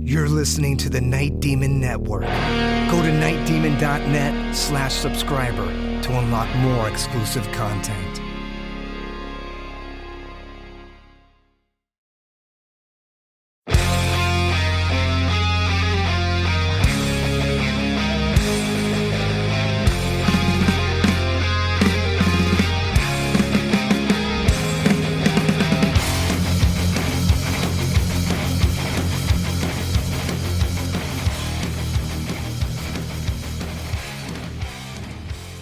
You're listening to the Night Demon Network. Go to nightdemon.net/subscriber to unlock more exclusive content.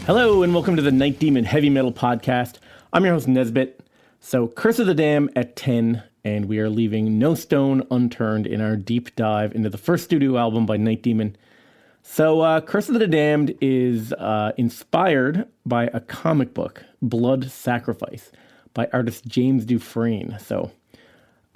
Hello and welcome to the Night Demon Heavy Metal Podcast. I'm your host Nesbit. So Curse of the Damned at 10, and we are leaving no stone unturned in our deep dive into the first studio album by Night Demon. So Curse of the Damned is inspired by a comic book, Blood Sacrifice, by artist James Dufresne. So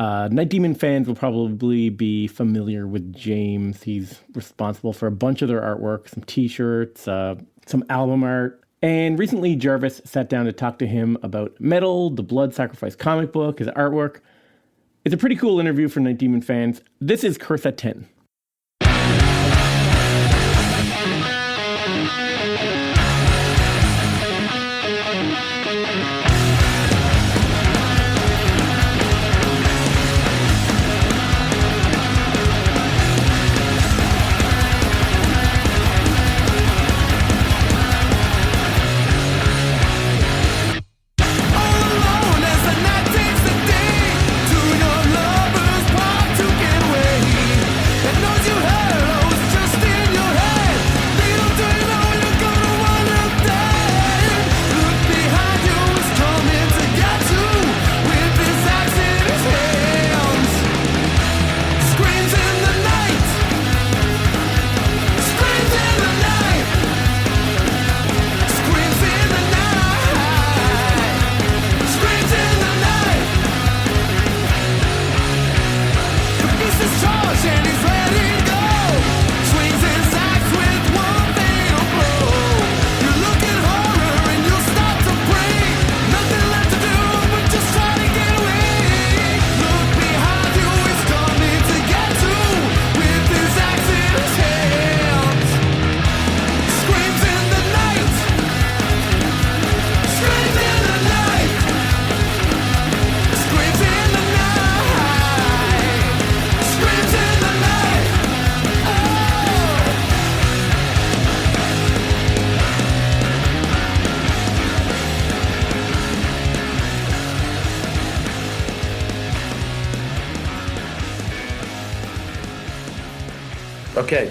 Night Demon fans will probably be familiar with James. He's responsible for a bunch of their artwork, some t-shirts, some album art. And recently Jarvis sat down to talk to him about Metal, the Blood Sacrifice comic book, his artwork. It's a pretty cool interview for Night Demon fans. This is Curse at 10. Okay.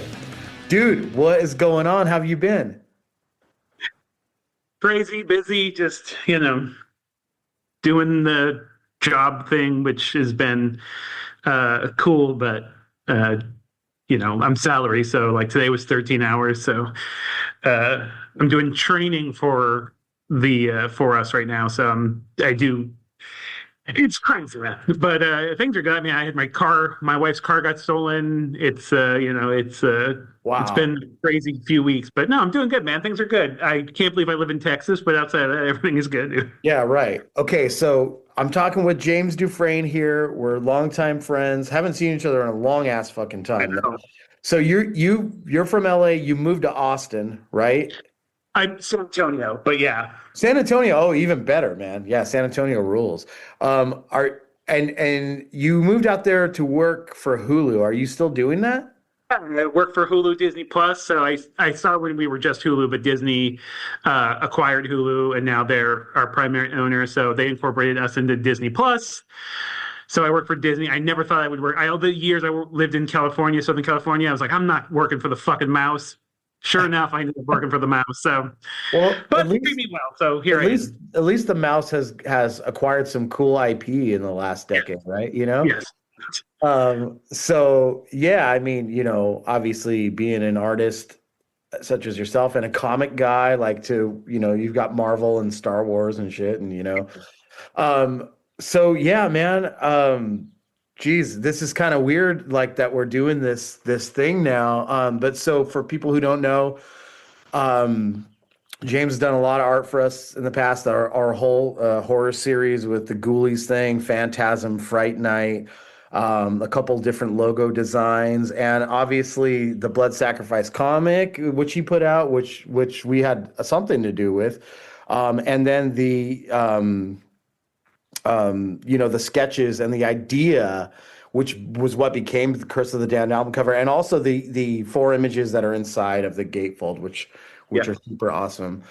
Dude, what is going on? How have you been? Crazy, busy, just, doing the job thing, which has been cool, but, I'm salary. So like today was 13 hours. So I'm doing training for us right now. So it's crazy, man. But things are good. I mean, I had my wife's car got stolen. It's Wow. It's been a crazy few weeks, but no, I'm doing good, man. Things are good. I can't believe I live in Texas, but outside of that, everything is good, dude. Yeah, right. Okay, so I'm talking with James Dufresne here. We're longtime friends. Haven't seen each other in a long ass fucking time. So you're from LA. You moved to Austin, right? I'm San Antonio, but yeah. San Antonio. Oh, even better, man. Yeah, San Antonio rules. And you moved out there to work for Hulu. Are you still doing that? I work for Hulu Disney Plus. So I saw when we were just Hulu, but Disney acquired Hulu, and now they're our primary owner. So they incorporated us into Disney Plus. So I work for Disney. I never thought I would work. All the years I lived in California, Southern California, I was like, I'm not working for the fucking mouse. Sure enough, I ended up working for the mouse. So, but they treat me well. So here I am. At least the mouse has acquired some cool IP in the last decade, right? Yes. So yeah, I mean, obviously being an artist such as yourself and a comic guy, you've got Marvel and Star Wars and shit, and so yeah, man. Geez, this is kind of weird, like that we're doing this thing now. But so for people who don't know, James has done a lot of art for us in the past. Our whole horror series with the Ghoulies thing, Phantasm, Fright Night. a couple different logo designs, and obviously the Blood Sacrifice comic, which he put out, which we had something to do with, and then the sketches and the idea, which was what became the Curse of the Damned album cover, and also the 4 images that are inside of the gatefold, which are super awesome.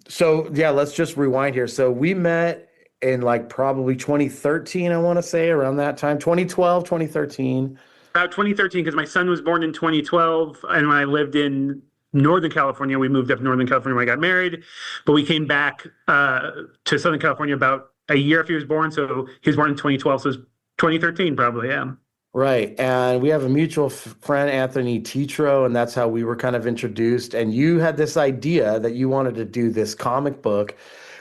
So yeah, let's just rewind here. So we met in like probably 2013, I want to say, around that time, 2012, 2013. About 2013, because my son was born in 2012, and when I lived in Northern California, we moved up to Northern California when I got married, but we came back to Southern California about a year after he was born. So he was born in 2012, so it was 2013 probably, yeah. Right. And we have a mutual friend, Anthony Tetro, and that's how we were kind of introduced. And you had this idea that you wanted to do this comic book,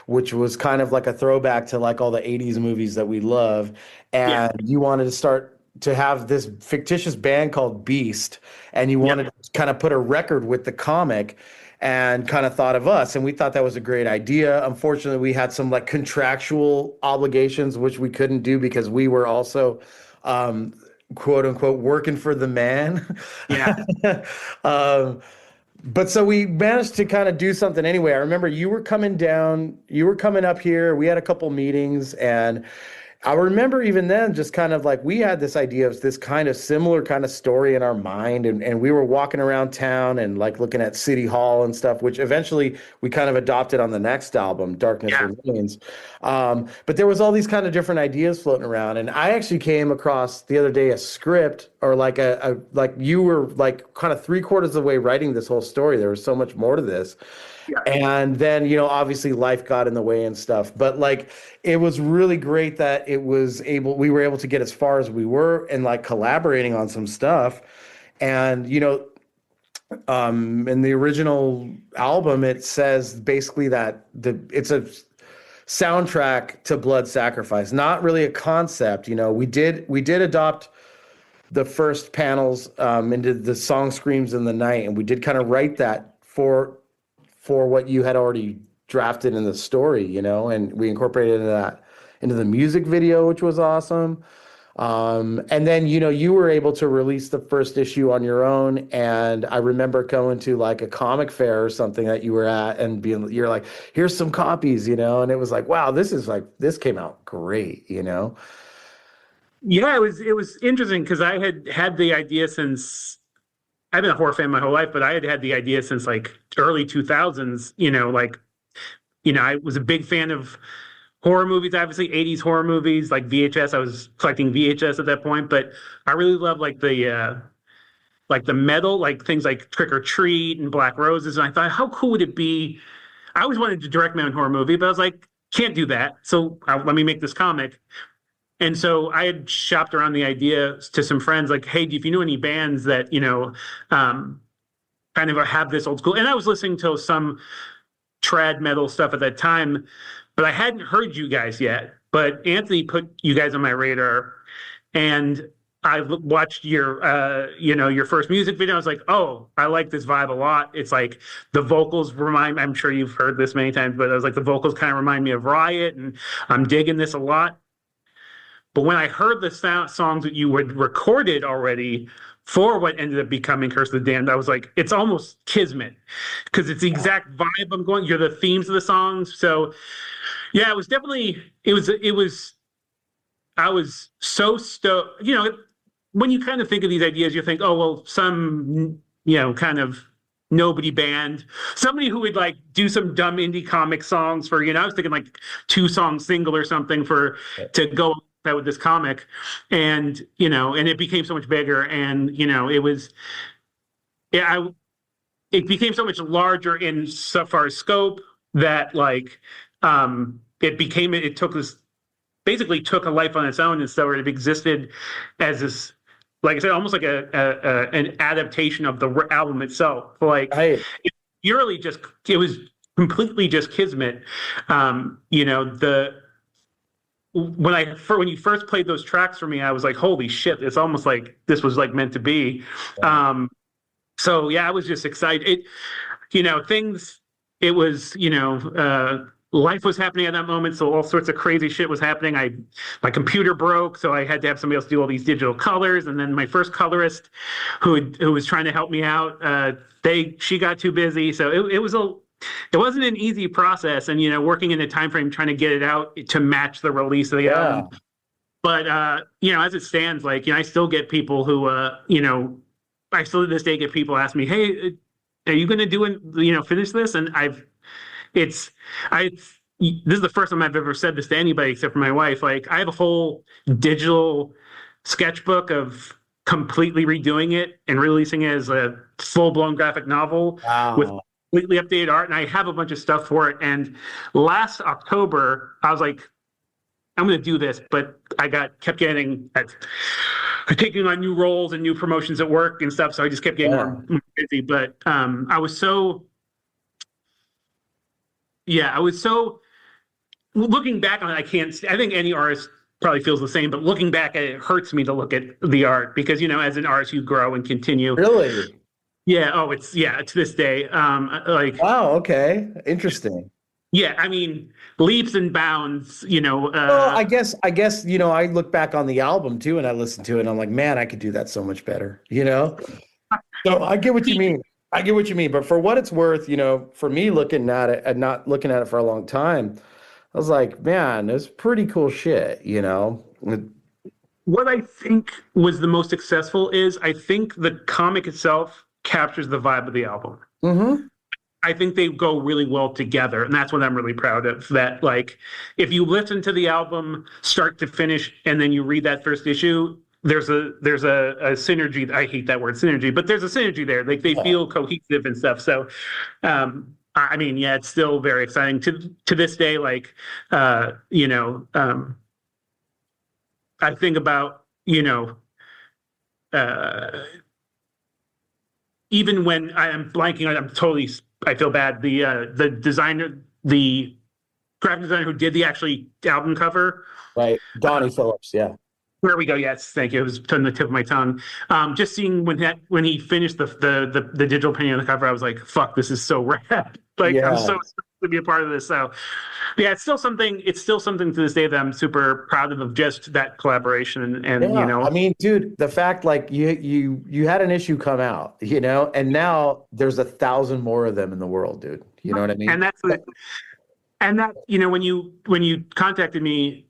which was kind of like a throwback to like all the 80s movies that we love. And you wanted to start to have this fictitious band called Beast, and you wanted to kind of put a record with the comic, and kind of thought of us. And we thought that was a great idea. Unfortunately, we had some like contractual obligations, which we couldn't do because we were also quote unquote working for the man. Yeah. But so we managed to kind of do something anyway. I remember you were coming up here. We had a couple meetings, and I remember even then just kind of like we had this idea of this kind of similar kind of story in our mind, and we were walking around town and like looking at City Hall and stuff, which eventually we kind of adopted on the next album, Darkness Remains. But there was all these kind of different ideas floating around, and I actually came across the other day a script, or like like you were like kind of 3/4 of the way writing this whole story. There was so much more to this. Yeah. And then, obviously life got in the way and stuff, but like, it was really great that we were able to get as far as we were and like collaborating on some stuff. And, in the original album, it says basically that it's a soundtrack to Blood Sacrifice, not really a concept. We did adopt the first panels into the song Screams in the Night, and we did kind of write that for what you had already drafted in the story, and we incorporated into the music video, which was awesome. And then, you were able to release the first issue on your own. And I remember going to like a comic fair or something that you were at, and you're like, here's some copies, and it was like, wow, this came out great, Yeah, it was interesting because I had the idea since I've been a horror fan my whole life, but I had the idea since like early 2000s, I was a big fan of horror movies, obviously 80s horror movies, like VHS. I was collecting VHS at that point, but I really love like the metal, like things like Trick or Treat and Black Roses. And I thought, how cool would it be? I always wanted to direct my own horror movie, but I was like, can't do that. So let me make this comic. And so I had shopped around the idea to some friends, like, hey, if you know any bands that, kind of have this old school. And I was listening to some trad metal stuff at that time, but I hadn't heard you guys yet. But Anthony put you guys on my radar, and I watched your first music video. I was like, oh, I like this vibe a lot. It's like the vocals I'm sure you've heard this many times, but I was like, the vocals kind of remind me of Riot, and I'm digging this a lot. But when I heard the songs that you had recorded already for what ended up becoming Curse of the Damned, I was like, it's almost kismet, because it's the exact vibe I'm going. You're the themes of the songs. So yeah, it was definitely, I was so stoked. When you kind of think of these ideas, you think, oh, well, some, kind of nobody band, somebody who would like do some dumb indie comic songs for, I was thinking like 2-song single or something to go that with this comic, and and it became so much bigger, and it became so much larger in so far as scope that like it basically took a life on its own, and so it existed as this, like I said, almost like an adaptation of the album itself. Like it was completely just kismet. When you first played those tracks for me, I was like, holy shit, it's almost like this was like meant to be. Yeah. So yeah, I was just excited. It was, life was happening at that moment, so all sorts of crazy shit was happening. My computer broke, so I had to have somebody else do all these digital colors. And then my first colorist, who was trying to help me out, she got too busy, so it wasn't an easy process. And working in a time frame trying to get it out to match the release of the album. But as it stands, I still get people who I still to this day get people ask me, "Hey, are you going to finish this?" And this is the first time I've ever said this to anybody except for my wife. I have a whole digital sketchbook of completely redoing it and releasing it as a full-blown graphic novel with completely updated art. And I have a bunch of stuff for it. And last October, I was like, I'm going to do this, but I kept getting taking on new roles and new promotions at work and stuff. So I just kept getting more busy. But I was so looking back on it. I think any artist probably feels the same, but looking back at it, hurts me to look at the art because, as an artist, you grow and continue. Really? Yeah. Oh, to this day. Wow. Okay. Interesting. Yeah, I mean, leaps and bounds, Well, I guess, I look back on the album too, and I listen to it, and I'm like, man, I could do that so much better, So I get what you mean. But for what it's worth, for me looking at it and not looking at it for a long time, I was like, man, it's pretty cool shit, What I think was the most successful is I think the comic itself captures the vibe of the album. Mm-hmm. I think they go really well together, and that's what I'm really proud of. That if you listen to the album start to finish, and then you read that first issue, there's a synergy. I hate that word synergy, but there's a synergy there. They feel cohesive and stuff. So, it's still very exciting to this day. I think about even when I'm blanking on, I feel bad. The designer, the graphic designer who did the album cover, right? Donnie Phillips, yeah. There we go. Yes, thank you. It was on the tip of my tongue. Just seeing when he finished the digital painting on the cover, I was like, "Fuck, this is so rad!" I'm so excited to be a part of this. So, yeah, it's still something. It's still something to this day that I'm super proud of just that collaboration. And I mean, dude, the fact you had an issue come out, and now there's 1,000 more of them in the world, dude. You know what I mean? And that when you contacted me,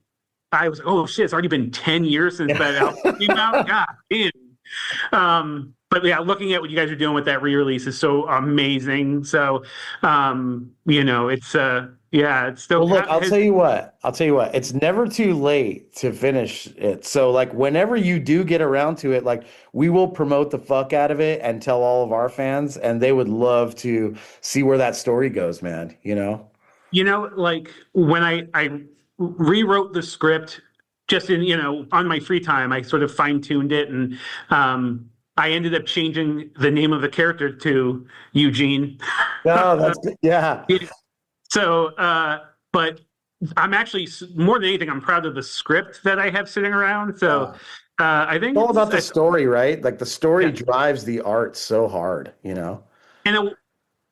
I was, oh shit, it's already been 10 years since that album came out. God damn. But yeah, looking at what you guys are doing with that re-release is so amazing. So, it's it's still. Well, look, I'll tell you what. It's never too late to finish it. So, whenever you do get around to it, we will promote the fuck out of it and tell all of our fans, and they would love to see where that story goes, man. When I rewrote the script just on my free time, I sort of fine-tuned it, and I ended up changing the name of the character to Eugene. Oh, that's good. Yeah. So, but I'm actually, more than anything, I'm proud of the script that I have sitting around. So I think it's all about the story, right? The story drives the art so hard, And,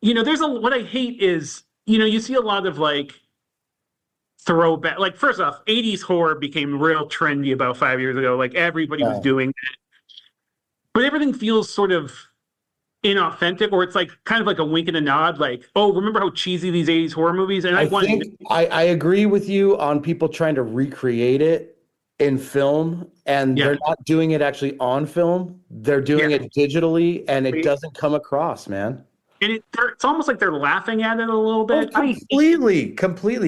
what I hate is, you see a lot of throwback. First off, 80s horror became real trendy about 5 years ago. Everybody was doing that. But everything feels sort of inauthentic, or it's kind of like a wink and a nod, remember how cheesy these 80s horror movies? And I agree with you on people trying to recreate it in film, and they're not doing it actually on film. They're doing it digitally, and it doesn't come across, man. And it's almost like they're laughing at it a little bit. Completely.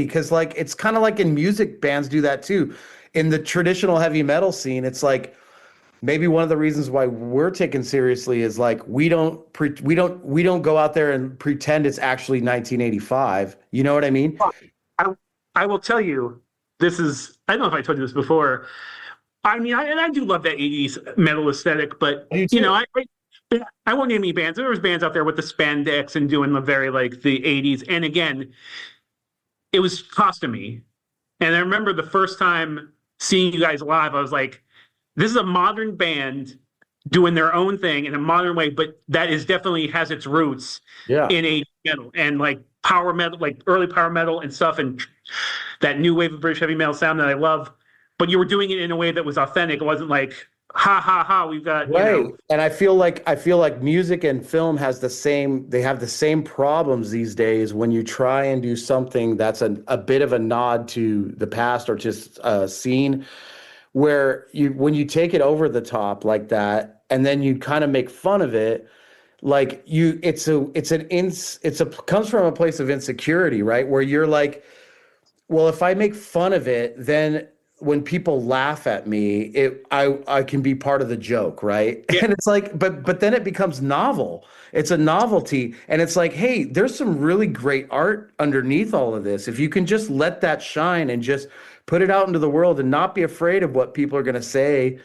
Because it's kind of like in music, bands do that too. In the traditional heavy metal scene, it's maybe one of the reasons why we're taken seriously is we don't go out there and pretend it's actually 1985. You know what I mean? I will tell you, this is, I don't know if I told you this before. I mean, I do love that 80s metal aesthetic, but I won't name any bands. There was bands out there with the spandex and doing the very the 80s. And again, it was costumey. And I remember the first time seeing you guys live, I was like, this is a modern band doing their own thing in a modern way, but that is definitely has its roots in 80s metal. And power metal, like early power metal and stuff, and that new wave of British heavy metal sound that I love. But you were doing it in a way that was authentic. It wasn't like, ha ha ha, we've got, Right. And I feel like music and film they have the same problems these days when you try and do something that's a bit of a nod to the past or just a scene where when you take it over the top like that and then you kind of make fun of it, like comes from a place of insecurity, right? Where you're like, well, if I make fun of it, then when people laugh at me, I can be part of the joke, right? Yeah. And it's like, but then it becomes novel. It's a novelty, and it's like, hey, there's some really great art underneath all of this. If you can just let that shine and just put it out into the world and not be afraid of what people are going to say,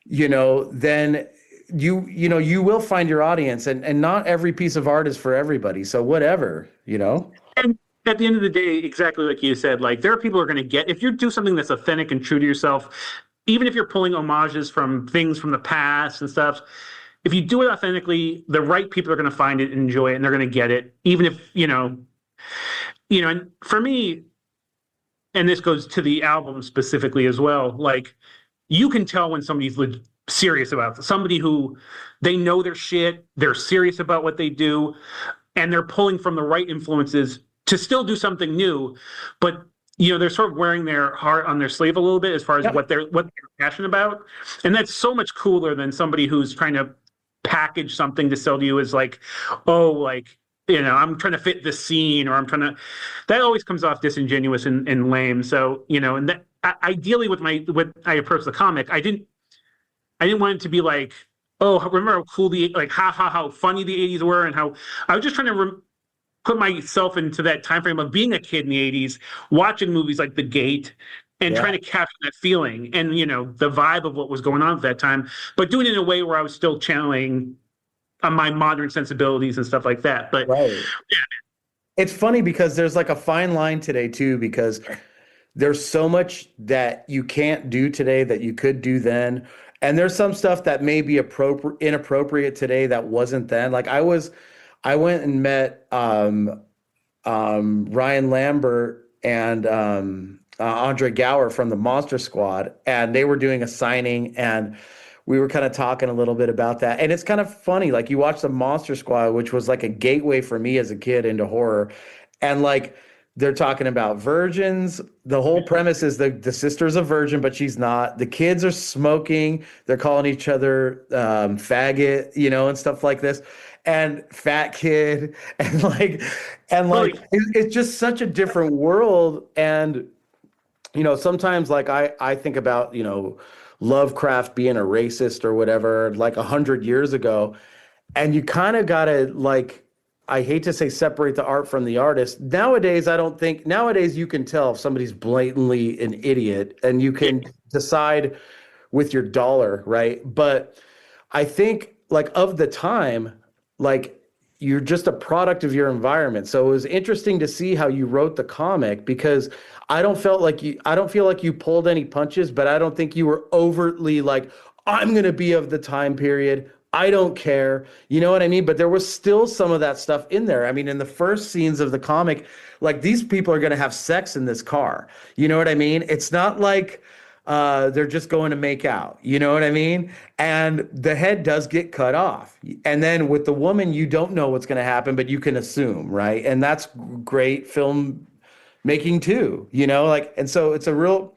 then you will find your audience, and not every piece of art is for everybody. So whatever. And at the end of the day, exactly like you said, like there are people who are going to get, if you do something that's authentic and true to yourself, even if you're pulling homages from things from the past and stuff, if you do it authentically, the right people are going to find it and enjoy it, and they're going to get it, even if, and for me, and this goes to the album specifically as well, like you can tell when somebody's serious about it. Somebody who they know their shit, they're serious about what they do, and they're pulling from the right influences to still do something new, but they're sort of wearing their heart on their sleeve a little bit as far as what they're passionate about, and that's so much cooler than somebody who's trying to package something to sell to you as like, oh, like I'm trying to fit the scene, or I'm trying to. That always comes off disingenuous and lame. So and that ideally with I approach the comic, I didn't want it to be like, oh, remember how cool how funny the '80s were, and how I was just trying to put myself into that time frame of being a kid in the '80s, watching movies like The Gate, and trying to capture that feeling and the vibe of what was going on at that time, but doing it in a way where I was still channeling my modern sensibilities and stuff like that. But right. It's funny because there's like a fine line today too, because there's so much that you can't do today that you could do then. And there's some stuff that may be inappropriate today that wasn't then. Like I went and met Ryan Lambert and Andre Gower from the Monster Squad, and they were doing a signing, and we were kind of talking a little bit about that. And it's kind of funny, like you watch the Monster Squad, which was like a gateway for me as a kid into horror, and like they're talking about virgins. The whole premise is the sister's a virgin, but she's not. The kids are smoking. They're calling each other faggot, and stuff like this. And fat kid, and it's just such a different world. And sometimes like I think about Lovecraft being a racist or whatever, like 100 years ago, and you kind of gotta, like, I hate to say separate the art from the artist. Nowadays you can tell if somebody's blatantly an idiot, and you can decide with your dollar, right? But I think like of the time, like you're just a product of your environment. So it was interesting to see how you wrote the comic, because I don't feel like you pulled any punches, but I don't think you were overtly like, I'm going to be of the time period. I don't care. You know what I mean? But there was still some of that stuff in there. I mean, in the first scenes of the comic, like these people are going to have sex in this car. You know what I mean? It's not like they're just going to make out. You know what I mean? And the head does get cut off. And then with the woman, you don't know what's going to happen, but you can assume, right? And that's great film making too, and so it's a real,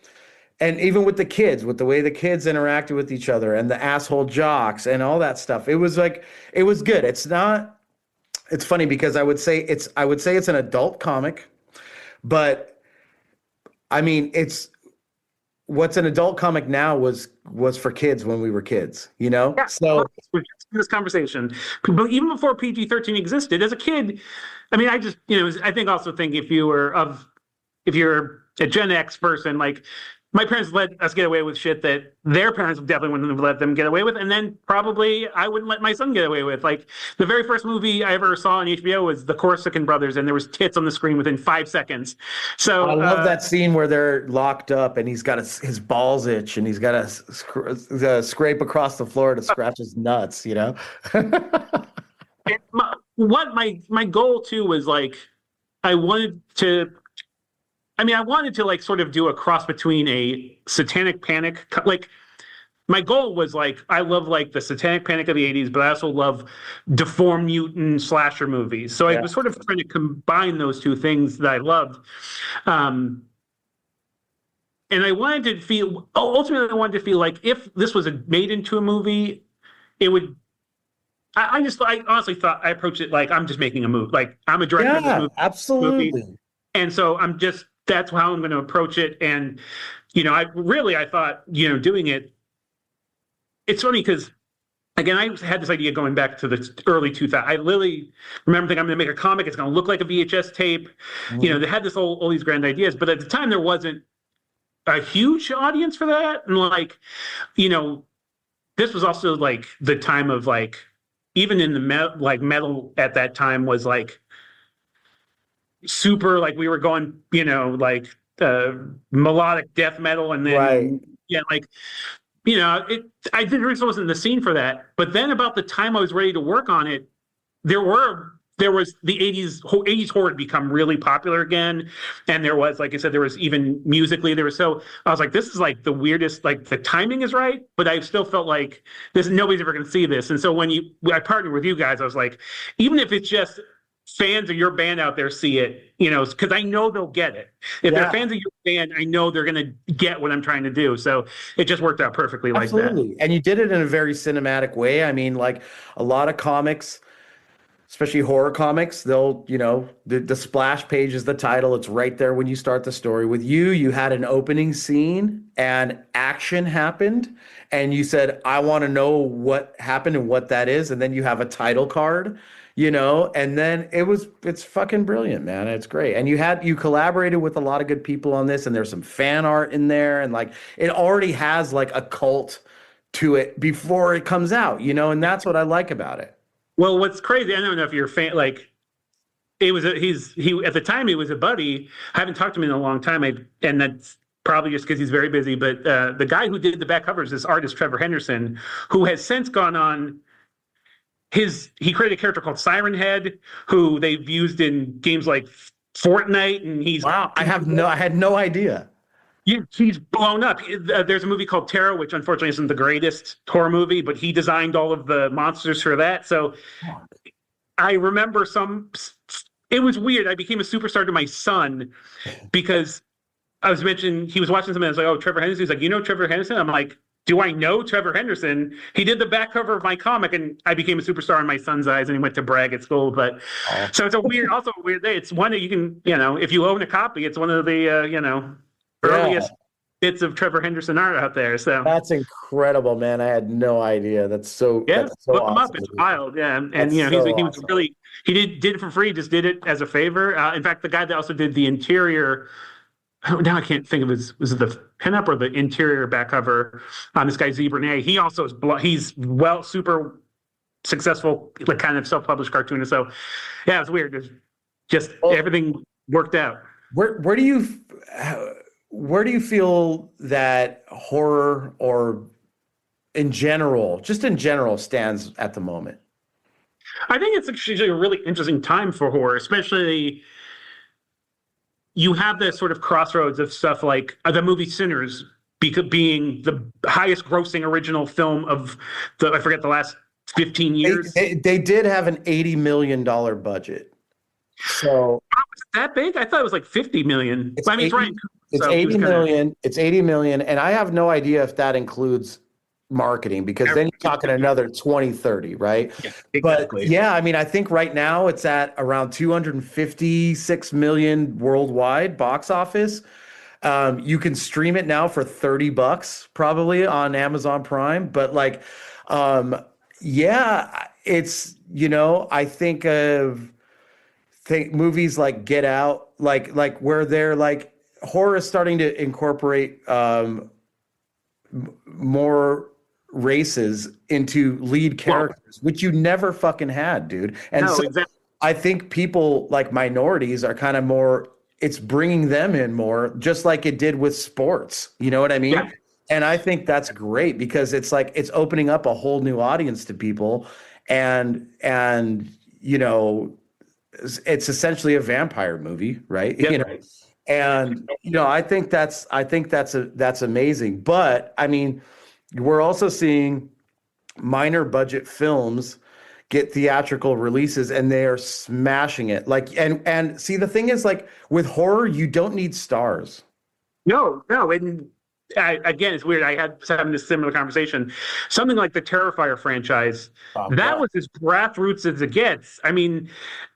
and even with the kids, with the way the kids interacted with each other and the asshole jocks and all that stuff, it was good. It's funny because I would say it's an adult comic, but I mean, what's an adult comic now was for kids when we were kids, Yeah, so we're just in this conversation, but even before PG-13 existed, as a kid, I mean, I just, I think if you're a Gen X person, like my parents let us get away with shit that their parents definitely wouldn't have let them get away with, and then probably I wouldn't let my son get away with. Like the very first movie I ever saw on HBO was The Corsican Brothers, and there was tits on the screen within 5 seconds. So I love that scene where they're locked up and he's got his balls itch and he's got to scrape across the floor to scratch his nuts. My goal too was like, I wanted to. I wanted to like sort of do a cross between a Satanic Panic, like my goal was like I love like the Satanic Panic of the '80s, but I also love deformed mutant slasher movies. So I was sort of trying to combine those two things that I loved. And I wanted to feel ultimately I wanted to feel like if this was made into a movie, it would. I honestly thought I approached it like I'm just making a movie, like I'm a director of this movie. Absolutely. Movie. And so that's how I'm going to approach it. And I thought doing it. It's funny because, again, I had this idea going back to the early 2000s. I literally remember thinking I'm going to make a comic. It's going to look like a VHS tape. Mm-hmm. They had all these grand ideas, but at the time there wasn't a huge audience for that. And this was also like the time of like, even in the metal at that time was like super, like we were going, melodic death metal. And then, I didn't really wasn't in the scene for that. But then about the time I was ready to work on it, there was the 80s horror had become really popular again. And there was, like I said, there was even musically, I was like, this is like the weirdest, like the timing is right, but I still felt like nobody's ever going to see this. And so when I partnered with you guys, I was like, even if it's just fans of your band out there see it, because I know they'll get it. If they're fans of your band, I know they're going to get what I'm trying to do. So it just worked out perfectly like that. Absolutely. And you did it in a very cinematic way. I mean, like a lot of comics, especially horror comics, they'll, the splash page is the title. It's right there when you start the story. With you had an opening scene and action happened. And you said, I want to know what happened and what that is. And then you have a title card. And then it's fucking brilliant, man. It's great. And you collaborated with a lot of good people on this, and there's some fan art in there, and like it already has like a cult to it before it comes out, and that's what I like about it. Well, what's crazy, I don't know if you're a fan, like he at the time he was a buddy. I haven't talked to him in a long time, and that's probably just because he's very busy, but the guy who did the back covers, this artist Trevor Henderson, who has since gone on. He created a character called Siren Head, who they've used in games like Fortnite, and I had no idea. He's blown up. There's a movie called Terror, which unfortunately isn't the greatest horror movie, but he designed all of the monsters for that. So I remember it was weird. I became a superstar to my son because I was mentioning, he was watching something, I was like, oh, Trevor Henderson. He's like, Trevor Henderson? I'm like, do I know Trevor Henderson? He did the back cover of my comic, and I became a superstar in my son's eyes, and he went to brag at school. But so it's also a weird day. It's one that you can, if you own a copy, it's one of the, earliest bits of Trevor Henderson art out there. So that's incredible, man. I had no idea. That's so look awesome. him up. It's wild. Yeah, and he was really he did it for free. Just did it as a favor. In fact, the guy that also did the interior. Now I can't think of was it the pinup or the interior back cover on this guy Zebra. He also he's super successful, like kind of self-published cartoonist. So yeah, it's weird. It's just everything worked out. Where do you feel that horror or in general stands at the moment? I think it's actually a really interesting time for horror, especially. You have this sort of crossroads of stuff like the movie Sinners being the highest grossing original film of the last 15 years. They did have an $80 million budget. So was it that big? I thought it was like 50 million. It's it's 80 million. It's 80 million. And I have no idea if that includes marketing, because then you're talking another 20-30, right? Yeah, exactly. But yeah, I mean, I think right now it's at around 256 million worldwide box office. You can stream it now for $30 probably on Amazon Prime, but like it's I think of movies like Get Out, like where they're like horror is starting to incorporate more races into lead characters, which you never fucking had, dude. And exactly. I think people like minorities are kind of more, it's bringing them in more, just like it did with sports. You know what I mean? Yeah. And I think that's great because it's like, it's opening up a whole new audience to people. And it's essentially a vampire movie, right? Yep. You know, and I think that's amazing. But I mean, we're also seeing minor budget films get theatrical releases, and they are smashing it. Like, and see, the thing is, like with horror, you don't need stars. No, and again, it's weird. I had having this similar conversation. Something like the Terrifier franchise, that was as grassroots as it gets. I mean,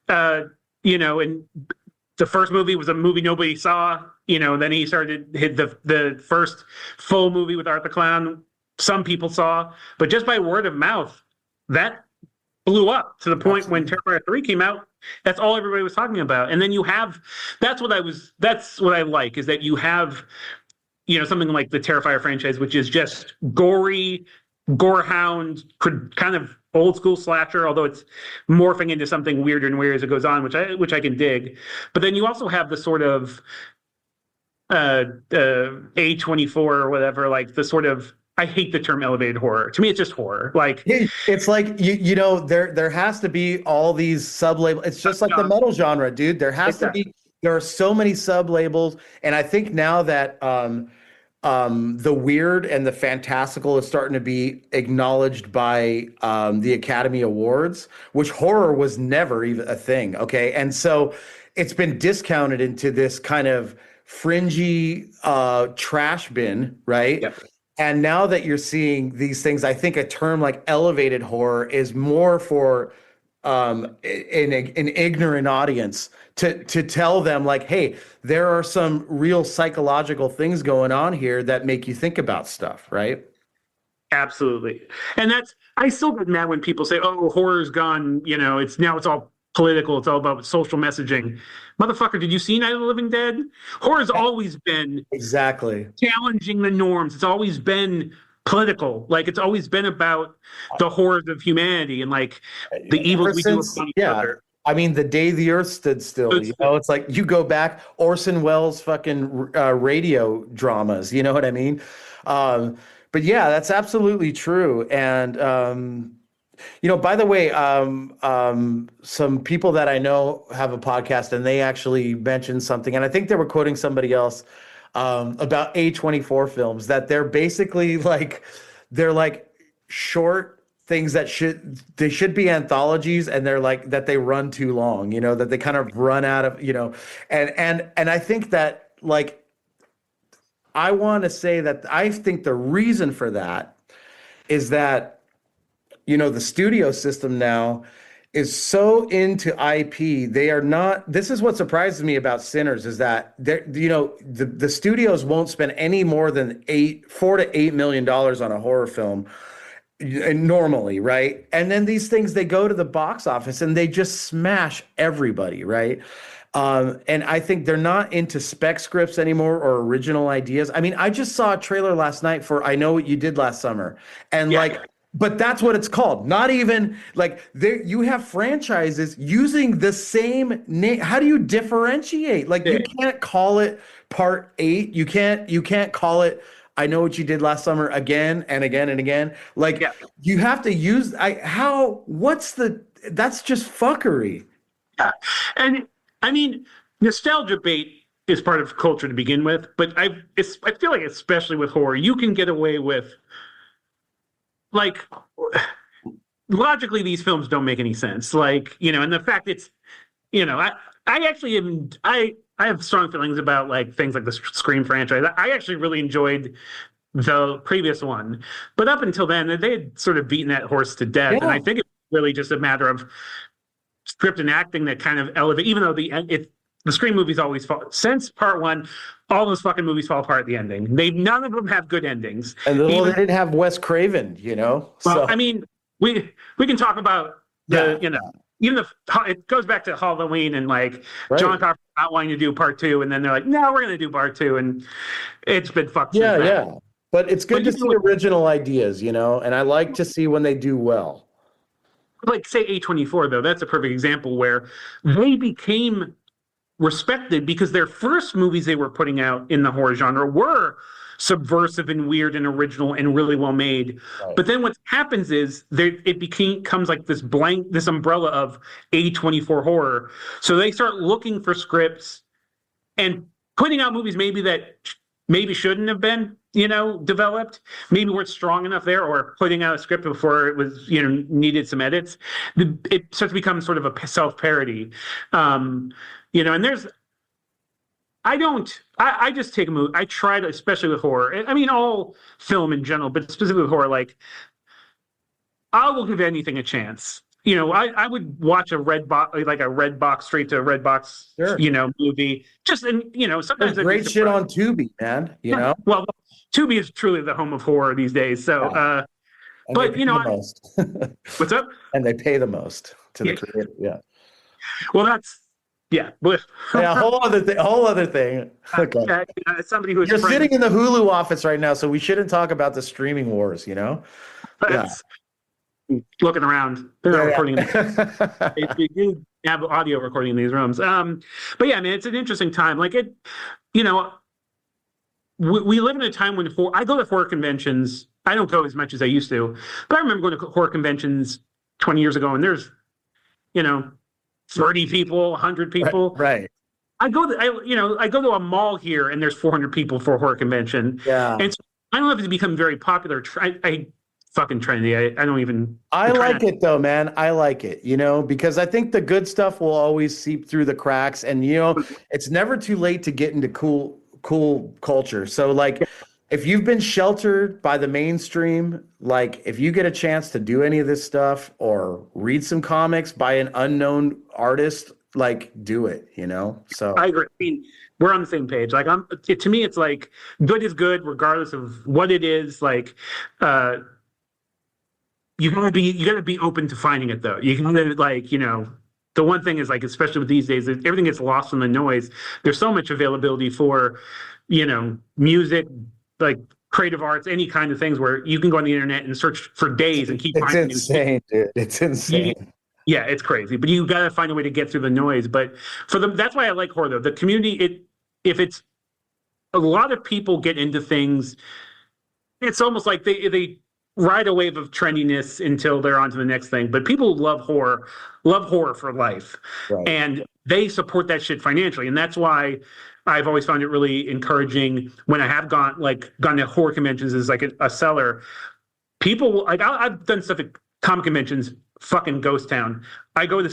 and the first movie was a movie nobody saw. Then he started hit the first full movie with Art the Clown. Some people saw, but just by word of mouth, that blew up to the point when Terrifier 3 came out. That's all everybody was talking about. And then you have that's what I like, is that you have something like the Terrifier franchise, which is just gory, gorehound, kind of old school slasher, although it's morphing into something weirder and weirder as it goes on, which I can dig. But then you also have the sort of A24 or whatever, like the sort of, I hate the term elevated horror. To me, it's just horror. Like, it's like there has to be all these sub-labels. It's just like the metal genre, dude. There are so many sub-labels, and I think now that the weird and the fantastical is starting to be acknowledged by the Academy Awards, which horror was never even a thing. Okay, and so it's been discounted into this kind of fringy trash bin, right? Yep. And now that you're seeing these things, I think a term like elevated horror is more for an ignorant audience to tell them, like, hey, there are some real psychological things going on here that make you think about stuff, right? Absolutely. And I still get mad when people say, oh, horror's gone, it's all political, it's all about social messaging. Motherfucker, did you see Night of the Living Dead? Horror's always been exactly challenging the norms. It's always been political. Like, it's always been about the horrors of humanity and like the evils we do upon each other. I mean, the day the earth stood still, it's like you go back, Orson Welles' fucking radio dramas, you know what I mean? But yeah, that's absolutely true. And, by the way, some people that I know have a podcast, and they actually mentioned something, and I think they were quoting somebody else about A24 films, that they're basically like, they're like short things that should be anthologies, and they're like that they run too long, that they kind of run out of, and I think that, like, I want to say that I think the reason for that is that the studio system now is so into IP. They are not. This is what surprises me about Sinners, is that the studios won't spend any more than $4 to $8 million on a horror film normally, right? And then these things, they go to the box office and they just smash everybody, right? And I think they're not into spec scripts anymore or original ideas. I mean, I just saw a trailer last night for I Know What You Did Last Summer, and but that's what it's called. Not even like you have franchises using the same name. How do you differentiate? Like, you can't call it Part 8. You can't call it I Know What You Did Last Summer again and again and again. Like, you have to use that's just fuckery. Yeah. And I mean, nostalgia bait is part of culture to begin with, but I feel like, especially with horror, you can get away with, like, logically, these films don't make any sense. Like, and the fact it's, I actually am, I have strong feelings about like things like the Scream franchise. I actually really enjoyed the previous one, but up until then, they had sort of beaten that horse to death. Yeah. And I think it's really just a matter of script and acting that kind of elevate, even though the Scream movies always fall. Since part 1, all those fucking movies fall apart at the ending. None of them have good endings. And they didn't have Wes Craven, Well, I mean, we can talk about it goes back to Halloween and like John Carpenter not wanting to do part 2, and then they're like, no, we're going to do part 2, and it's been fucked. Yeah. But it's good to see original ideas, and I like to see when they do well. Like, say A24, though, that's a perfect example where they became respected because their first movies they were putting out in the horror genre were subversive and weird and original and really well made. Right. But then what happens is it becomes like this umbrella of A24 horror. So they start looking for scripts and putting out movies maybe shouldn't have been, developed, maybe weren't strong enough there, or putting out a script before it was, needed some edits. It starts to become sort of a self-parody. And I just take a movie. I try to, especially with horror. I mean, all film in general, but specifically with horror, like I will give anything a chance. I would watch a red box straight to a red box, Sure. Movie. Just sometimes there's great shit on Tubi, man. Well, Tubi is truly the home of horror these days. So, yeah. But the most. What's up? And they pay the most to the creator. Yeah. Well, that's yeah. Yeah, whole other thing. Okay. Yeah, somebody who's You're sitting in the Hulu office right now, so we shouldn't talk about the streaming wars. Yeah. Looking around, they're not recording. They do have audio recording in these rooms. But yeah, man, it's an interesting time. Like it, we live in a time when I go to horror conventions. I don't go as much as I used to, but I remember going to horror conventions 20 years ago, and there's, 30 people, 100 people. Right. I go to a mall here, and there's 400 people for a horror convention. Yeah. And so I don't know if it's become very popular. I fucking trendy. I don't even. I like it though, man. I like it, because I think the good stuff will always seep through the cracks, and it's never too late to get into cool culture. So like, if you've been sheltered by the mainstream, like if you get a chance to do any of this stuff or read some comics by an unknown artist, like do it, So I agree. I mean, we're on the same page. Like to me, it's like good is good regardless of what it is. Like, you gotta be open to finding it though. You gotta the one thing is like, especially with these days, everything gets lost in the noise. There's so much availability for, music, like creative arts, any kind of things where you can go on the internet and search for days and keep finding. It's insane, dude. It's insane. Yeah, it's crazy, but you got to find a way to get through the noise. But that's why I like horror though. The community, if it's a lot of people get into things, it's almost like they ride a wave of trendiness until they're on to the next thing. But people who love horror for life. Right. And they support that shit financially. And that's why I've always found it really encouraging when I have gone to horror conventions as like a seller. People like I've done stuff at comic conventions, fucking ghost town. I go to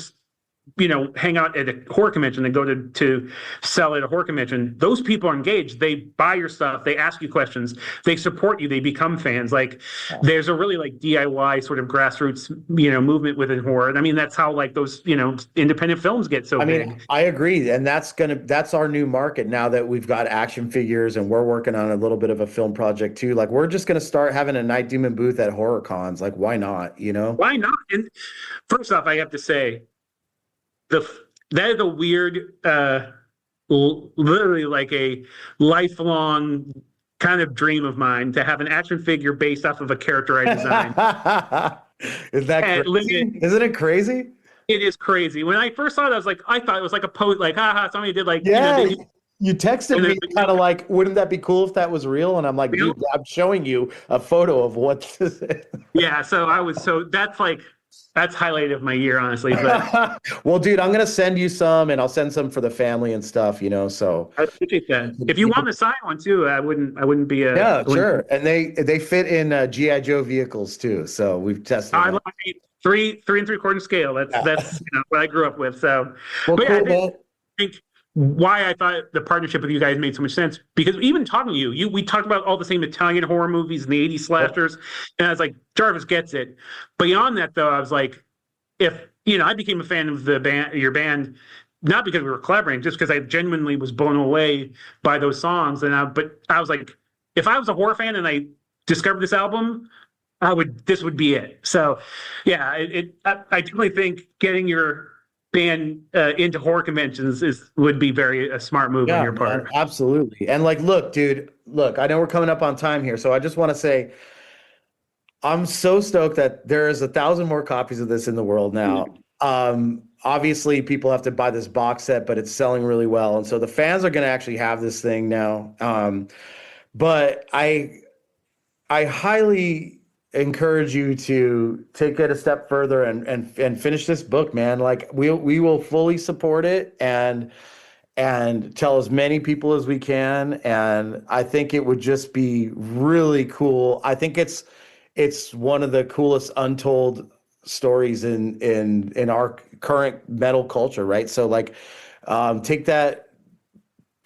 hang out at a horror convention and go to sell at a horror convention. Those people are engaged. They buy your stuff. They ask you questions. They support you. They become fans. Like there's a really like DIY sort of grassroots, movement within horror. And I mean, that's how like those, independent films get so big. Mean, I agree. And that's our new market now that we've got action figures and we're working on a little bit of a film project too. Like we're just going to start having a Night Demon booth at horror cons. Like, why not? Why not? And first off, I have to say, that is a weird, literally like a lifelong kind of dream of mine to have an action figure based off of a character I designed. Is that crazy? Isn't it crazy? It is crazy. When I first saw it, I thought it was like a post, like, haha, somebody did like, you texted me kind of like, wouldn't that be cool if that was real? And I'm like, dude, I'm showing you a photo of what this is. Yeah, that's highlight of my year, honestly. But well, dude, I'm gonna send you some, and I'll send some for the family and stuff. So I appreciate that. If you want to sign one too, I wouldn't be a sure. And they fit in GI Joe vehicles too. So we've tested. I like 3 3/4 scale. That's what I grew up with. So, well, but cool, I think why I thought the partnership with you guys made so much sense, because even talking to you, we talked about all the same Italian horror movies and the 80s slashers, and I was like, Jarvis gets it. Beyond that, though, I was like, if I became a fan of your band, not because we were collaborating, just because I genuinely was blown away by those songs, but I was like, if I was a horror fan and I discovered this album, this would be it. So, yeah, I definitely think getting your band into horror conventions would be a smart move on your part. Man, absolutely. And like, look, I know we're coming up on time here, so I just want to say I'm so stoked that there is 1,000 more copies of this in the world now. Obviously people have to buy this box set, but it's selling really well, and so the fans are going to actually have this thing now. but I highly encourage you to take it a step further and finish this book, man. Like we will fully support it and tell as many people as we can. And I think it would just be really cool. I think it's one of the coolest untold stories in our current metal culture, right? So like, take that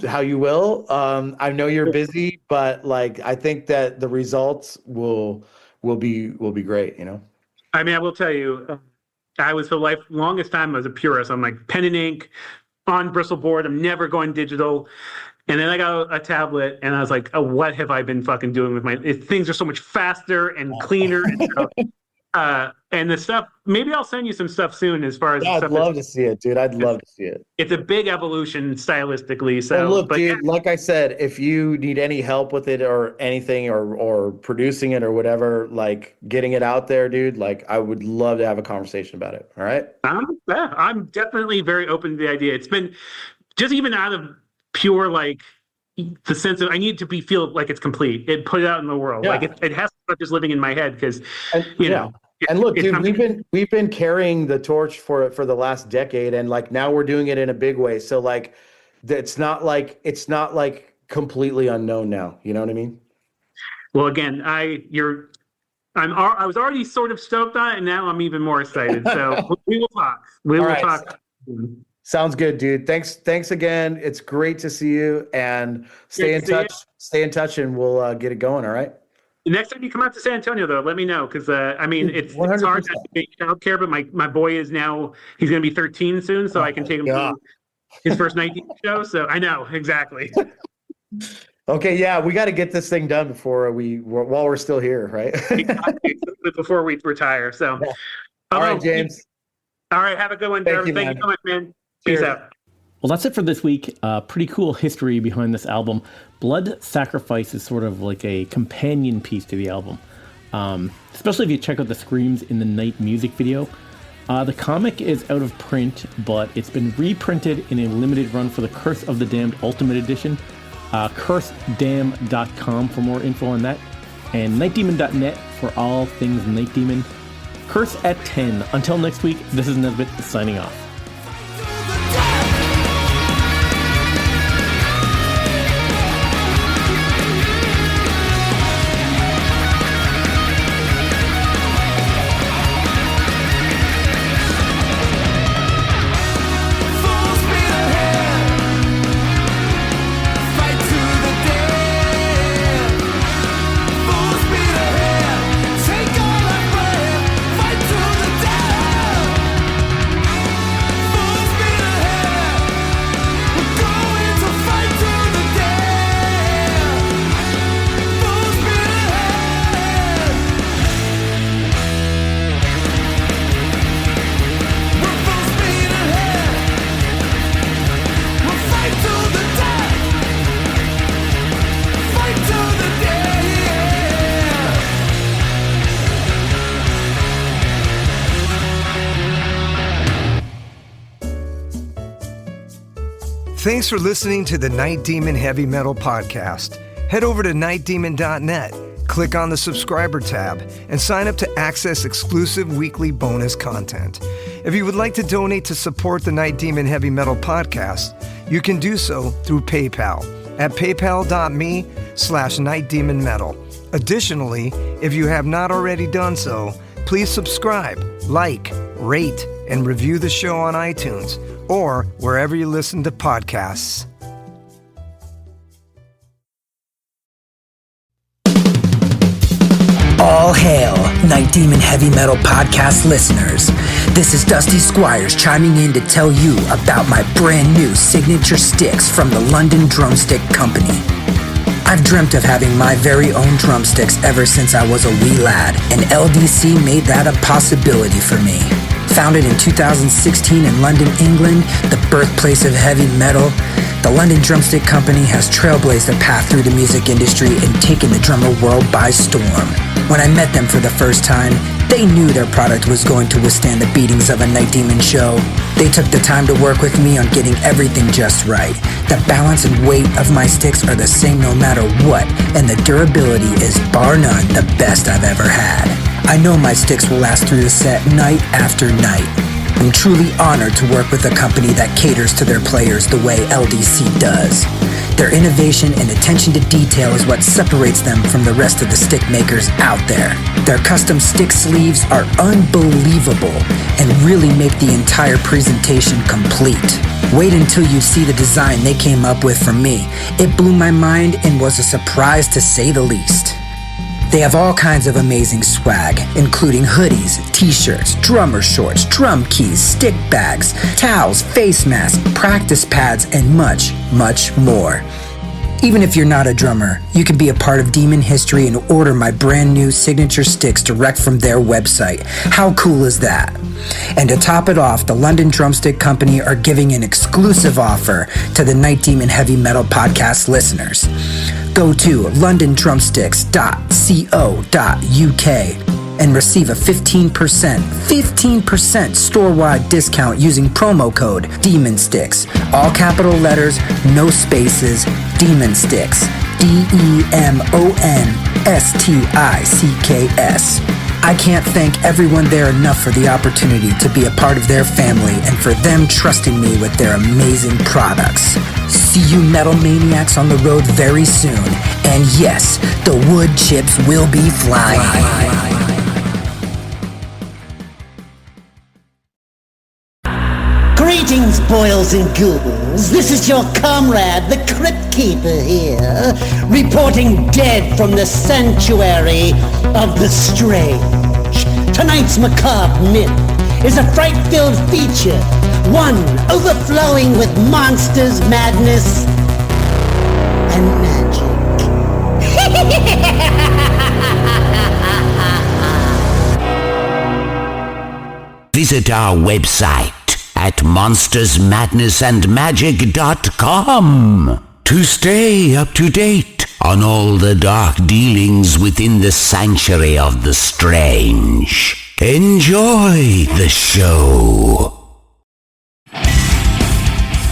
how you will. I know you're busy, but like, I think that the results will be great, you know? I mean, I will tell you, I was for the longest time, I was a purist. I'm like pen and ink on Bristol board. I'm never going digital. And then I got a tablet and I was like, oh, what have I been fucking doing with things are so much faster and cleaner. And the stuff, maybe I'll send you some stuff soon as far as yeah, I'd love to see it, dude. I'd love to see it. It's a big evolution stylistically. So well, look, dude, like I said, if you need any help with it or anything or producing it or whatever, like getting it out there, dude, like I would love to have a conversation about it. All right. Yeah, I'm definitely very open to the idea. It's been just even out of pure like the sense of I need to feel like it's complete. It put it out in the world. Yeah. Like it has to start just living in my head because you know. And look, dude, we've been carrying the torch for it for the last decade, and like now we're doing it in a big way. So like, it's not like completely unknown now. You know what I mean? Well, again, I was already sort of stoked on it, and now I'm even more excited. So we will talk. We will talk. Sounds good, dude. Thanks again. It's great to see you, and stay in touch. Stay in touch, and we'll get it going. All right. The next time you come out to San Antonio, though, let me know because I mean it's hard to get childcare, but my boy is now he's going to be 13 soon, so I can take him to his first 19 show. So I know exactly. Okay, yeah, we got to get this thing done while we're still here, right? Exactly. Before we retire. So, all right, James. All right, have a good one, Jarvis. Thank you so much, man. Peace out. Well, that's it for this week. Pretty cool history behind this album. Blood Sacrifice is sort of like a companion piece to the album, especially if you check out the screams in the Night music video. The comic is out of print, but it's been reprinted in a limited run for the Curse of the Damned Ultimate Edition. CurseDamn.com for more info on that, and nightdemon.net for all things Night Demon. Curse at 10. Until next week, this is Nesbitt signing off. Thanks for listening to the Night Demon Heavy Metal Podcast. Head over to nightdemon.net, click on the subscriber tab, and sign up to access exclusive weekly bonus content. If you would like to donate to support the Night Demon Heavy Metal Podcast, you can do so through PayPal at paypal.me/nightdemonmetal. Additionally, if you have not already done so, please subscribe, like, rate, and review the show on iTunes or wherever you listen to podcasts. All hail, Night Demon Heavy Metal Podcast listeners. This is Dusty Squires chiming in to tell you about my brand new signature sticks from the London Drumstick Company. I've dreamt of having my very own drumsticks ever since I was a wee lad, and LDC made that a possibility for me. Founded in 2016 in London, England, the birthplace of heavy metal, the London Drumstick Company has trailblazed a path through the music industry and taken the drummer world by storm. When I met them for the first time, they knew their product was going to withstand the beatings of a Night Demon show. They took the time to work with me on getting everything just right. The balance and weight of my sticks are the same no matter what, and the durability is bar none the best I've ever had. I know my sticks will last through the set night after night. I'm truly honored to work with a company that caters to their players the way LDC does. Their innovation and attention to detail is what separates them from the rest of the stick makers out there. Their custom stick sleeves are unbelievable and really make the entire presentation complete. Wait until you see the design they came up with for me. It blew my mind and was a surprise to say the least. They have all kinds of amazing swag, including hoodies, t-shirts, drummer shorts, drum keys, stick bags, towels, face masks, practice pads, and much, much more. Even if you're not a drummer, you can be a part of Demon history and order my brand new signature sticks direct from their website. How cool is that? And to top it off, the London Drumstick Company are giving an exclusive offer to the Night Demon Heavy Metal Podcast listeners. Go to londondrumsticks.co.uk and receive a 15% store-wide discount using promo code DEMONSTICKS. All capital letters, no spaces, Demon Sticks. DEMONSTICKS. I can't thank everyone there enough for the opportunity to be a part of their family and for them trusting me with their amazing products. See you metal maniacs on the road very soon. And yes, the wood chips will be flying. Greetings, boils and ghouls. This is your comrade, the Crypt Keeper here, reporting dead from the sanctuary of the strange. Tonight's macabre myth is a fright-filled feature, one overflowing with monsters, madness, and magic. Visit our website at monstersmadnessandmagic.com to stay up to date on all the dark dealings within the sanctuary of the strange. Enjoy the show.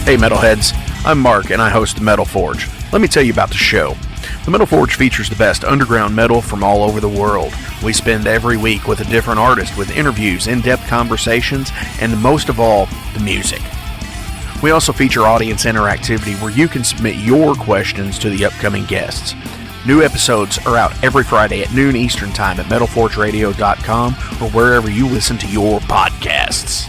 Hey Metalheads, I'm Mark and I host the Metal Forge. Let me tell you about the show. The Metal Forge features the best underground metal from all over the world. We spend every week with a different artist with interviews, in-depth conversations, and most of all, the music. We also feature audience interactivity where you can submit your questions to the upcoming guests. New episodes are out every Friday at noon Eastern Time at metalforgeradio.com or wherever you listen to your podcasts.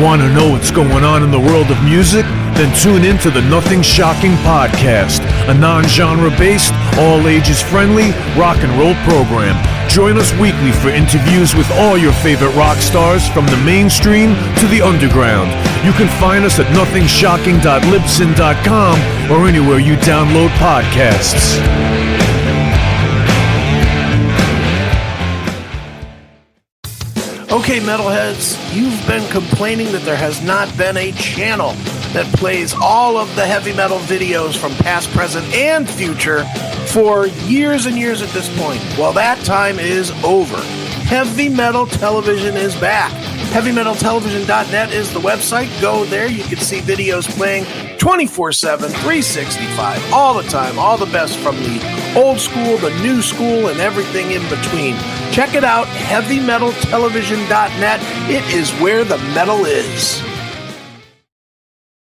Want to know what's going on in the world of music? Then tune in to the Nothing Shocking Podcast, a non-genre based, all-ages friendly rock and roll program. Join us weekly for interviews with all your favorite rock stars from the mainstream to the underground. You can find us at nothingshocking.libsyn.com or anywhere you download podcasts. Okay, metalheads, you've been complaining that there has not been a channel that plays all of the heavy metal videos from past, present, and future for years and years at this point. Well, that time is over. Heavy Metal Television is back. HeavyMetalTelevision.net is the website. Go there. You can see videos playing 24/7, 365, all the time, all the best from the old school, the new school, and everything in between. Check it out, HeavyMetalTelevision.net. It is where the metal is.